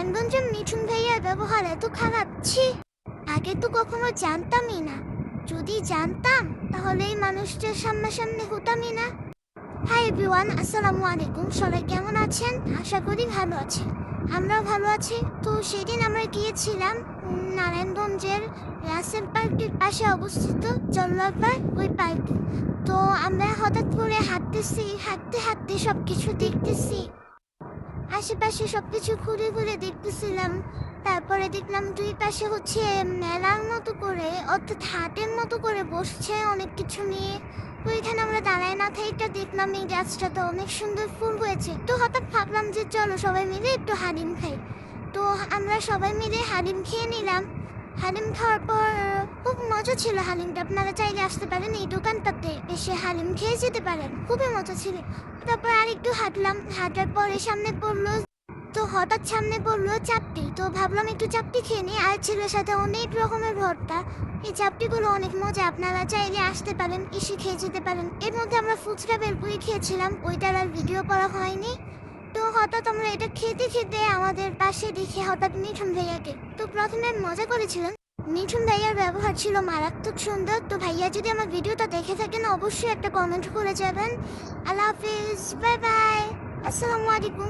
নারায়ণগঞ্জের মিঠুন ভাইয়ার ব্যবহার এত খারাপ, ছি! আগে তো কখনো জানতামই না। যদি জানতাম তাহলে এই মানুষটার সামনাসামনি হতামই না। হাই এভরিওয়ান, আসসালামু আলাইকুম। সবাই কেমন আছেন? আশা করি ভালো আছেন। আমরাও ভালো আছি। তো সেদিন আমরা গিয়েছিলাম নারায়ণগঞ্জের রাসেল পার্কের পাশে অবস্থিত জল্লার পার্ক, ওই পার্কে। তো আমরা হঠাৎ করে হাঁটতে হাঁটতে সব কিছু দেখতেছি, আশেপাশে সবকিছু ঘুরে ঘুরে দেখতেছিলাম। তারপরে দেখলাম দুই পাশে হচ্ছে মেলার মতো করে, অর্থাৎ হাটের মতো করে বসছে অনেক কিছু নিয়ে। ওইখানে আমরা দাঁড়ায় না থাইটা দেখলাম এই গাছটাতে অনেক সুন্দর ফুল হয়েছে। তো হঠাৎ ভাবলাম যে চলো সবাই মিলে একটু হালিম খাই। তো আমরা সবাই মিলে হালিম খেয়ে নিলাম। হালিম খাওয়ার পর খুব মজা ছিল হালিমটা। আপনারা চাইলে আসতে পারেন এই দোকানটাতে, এসে হালিম খেয়ে যেতে পারেন, খুবই মজা ছিল। তারপর আর একটু হাঁটলাম, হাঁটার পরে হঠাৎ সামনে পড়লো চাপটি। তো ভাবলাম একটু চাপটি খেয়ে নিই, আর ছিল সাথে অনেক রকমের ভর্তা। এই চাপটিগুলো অনেক মজা, আপনারা চাইলে আসতে পারেন, এসে খেয়ে যেতে পারেন। এর মধ্যে আমরা ফুচকা বেলপুরি খেয়েছিলাম, ওইটার আর ভিডিও করা হয়নি। তো হঠাৎ আমরা এটা খেতে খেতে আমাদের পাশে দেখি হঠাৎ মিঠুন ভাইয়াকে। তো প্রথমে মজা করেছিলেন। মিঠুন ভাইয়ার ব্যবহার ছিল মারাত্মক সুন্দর। তো ভাইয়া যদি আমার ভিডিওটা দেখে থাকেন অবশ্যই একটা কমেন্ট করে যাবেন। আল্লাহ হাফিজ, বাই বাই, আসসালামু আলাইকুম।